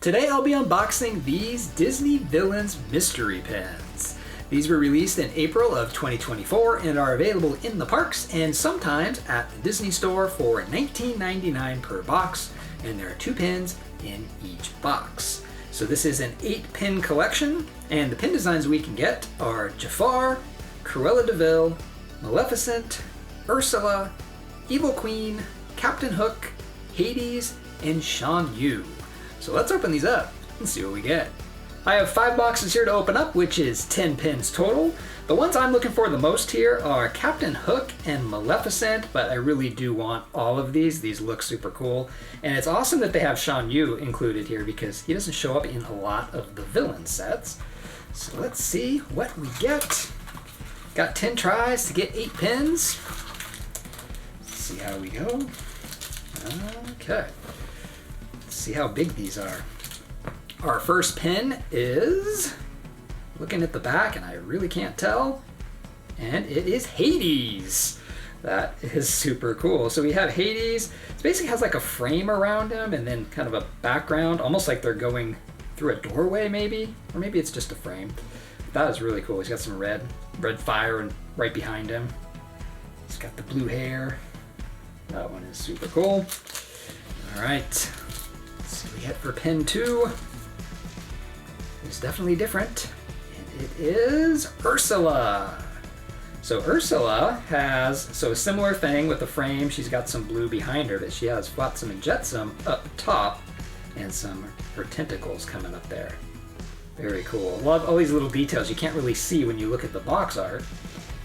Today I'll be unboxing these Disney Villains mystery pins. These were released in April of 2024 and are available in the parks and sometimes at the Disney store for $19.99 per box, and there are 2 pins in each box. So this is an 8-pin collection, and the pin designs we can get are Jafar, Cruella de Vil, Maleficent, Ursula, Evil Queen, Captain Hook, Hades, and Shan Yu. So let's open these up and see what we get. I have 5 boxes here to open up, which is 10 pins total. The ones I'm looking for the most here are Captain Hook and Maleficent, but I really do want all of these. These look super cool. And it's awesome that they have Shan Yu included here because he doesn't show up in a lot of the villain sets. So let's see what we get. Got 10 tries to get 8 pins. Let's see how we go. Okay. Let's see how big these are. Our first pin is, looking at the back and I really can't tell, and it is Hades. That is super cool. So we have Hades. It basically has like a frame around him and then kind of a background, almost like they're going through a doorway maybe, or maybe it's just a frame. That is really cool. He's got some red fire and right behind him. He's got the blue hair. That one is super cool. All right, let's see what we get for pin 2. It's definitely different, and it is Ursula. So Ursula has a similar thing with the frame. She's got some blue behind her, but she has Flotsam and Jetsam up top and her tentacles coming up there. Very cool. Love all these little details you can't really see when you look at the box art,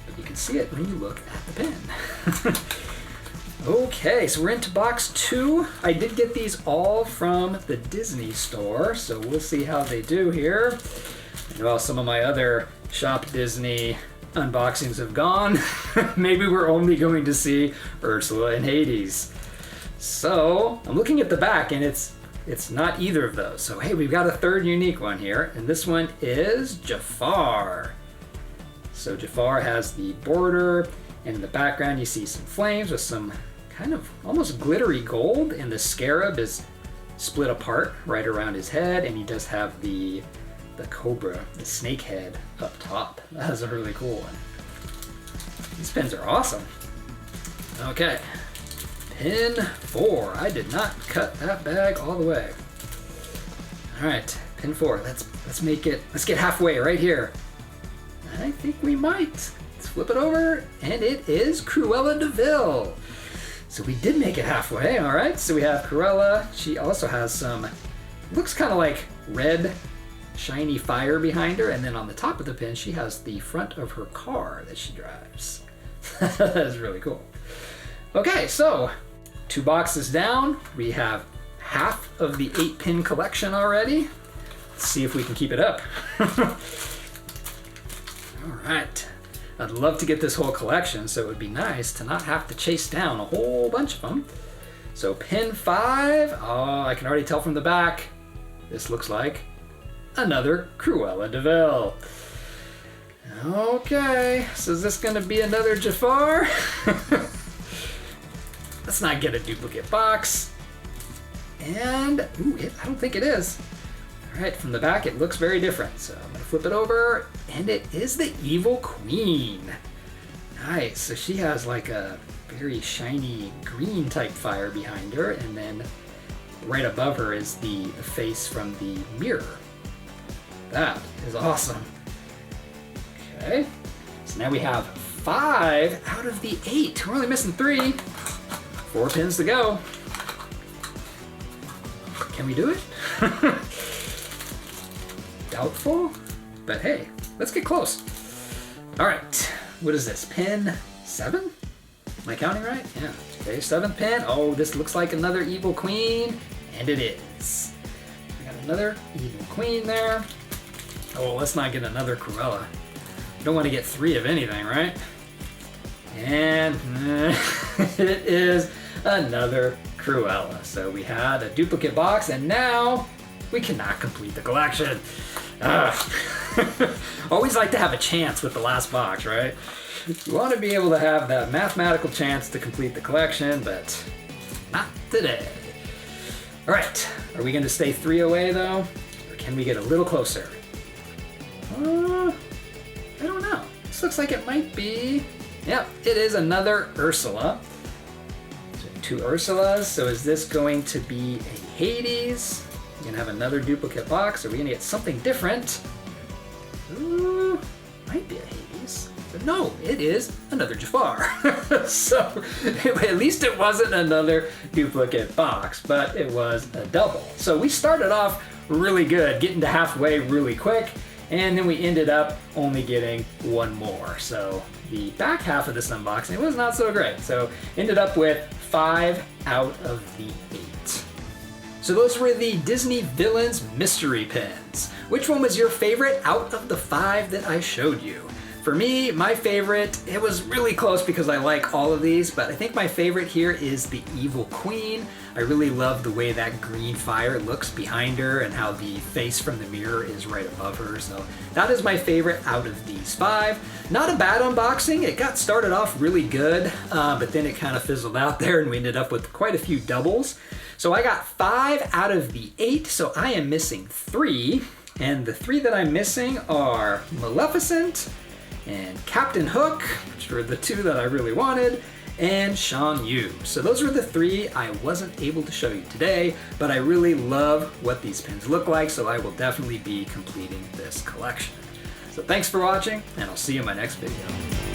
but you can see it when you look at the pin. Okay, so we're into box 2. I did get these all from the Disney store, so we'll see how they do here. I know how some of my other Shop Disney unboxings have gone. Maybe we're only going to see Ursula and Hades. So I'm looking at the back and it's not either of those. So hey, we've got a third unique one here, and this one is Jafar. So Jafar has the border, and in the background you see some flames with some kind of almost glittery gold, and the scarab is split apart right around his head, and he does have the cobra, the snake head up top. That is a really cool one. These pins are awesome. Okay, pin 4. I did not cut that bag all the way. All right, pin 4. Let's make it. Let's get halfway right here. I think we might. Let's flip it over, and it is Cruella de Vil. So we did make it halfway. All right, so we have Cruella. She also has some, looks kind of like red, shiny fire behind her, and then on the top of the pin, she has the front of her car that she drives. That is really cool. Okay, so 2 boxes down, we have half of the 8-pin collection already. Let's see if we can keep it up. All right. I'd love to get this whole collection, so it would be nice to not have to chase down a whole bunch of them. So pin 5, oh, I can already tell from the back, this looks like another Cruella de Vil. Okay, so is this gonna be another Jafar? Let's not get a duplicate box. And, ooh, I don't think it is. All right, from the back it looks very different, so I'm gonna flip it over, and it is the Evil Queen. Nice, so she has like a very shiny green type fire behind her, and then right above her is the face from the mirror. That is awesome. Okay, so now we have 5 out of the 8. We're only missing 3. 4 pins to go. Can we do it? Doubtful, but hey, let's get close. All right, what is this, pin 7? Am I counting right? Yeah, okay, 7th pin. Oh, this looks like another Evil Queen, and it is. We got another Evil Queen there. Oh, let's not get another Cruella. Don't want to get 3 of anything, right? And it is another Cruella. So we had a duplicate box, and now we cannot complete the collection. Always like to have a chance with the last box, right? You want to be able to have that mathematical chance to complete the collection, but not today. All right, are we gonna stay 3 away though? Or can we get a little closer? I don't know. This looks like it might be, yep, it is another Ursula. So 2 Ursulas, so is this going to be a Hades? We're gonna have another duplicate box. Are we gonna get something different? Ooh, might be a Hades. But no, it is another Jafar. So at least it wasn't another duplicate box, but it was a double. So we started off really good, getting to halfway really quick, and then we ended up only getting 1 more. So the back half of this unboxing was not so great. So ended up with 5 out of the 8. So those were the Disney Villains mystery pins. Which one was your favorite out of the 5 that I showed you? For me, my favorite, it was really close because I like all of these, but I think my favorite here is the Evil Queen. I really love the way that green fire looks behind her and how the face from the mirror is right above her. So that is my favorite out of these 5. Not a bad unboxing. It got started off really good, but then it kind of fizzled out there and we ended up with quite a few doubles. So I got 5 out of the 8, so I am missing 3. And the 3 that I'm missing are Maleficent, and Captain Hook, which were the 2 that I really wanted, and Shan Yu. So those were the 3 I wasn't able to show you today, but I really love what these pins look like, so I will definitely be completing this collection. So thanks for watching, and I'll see you in my next video.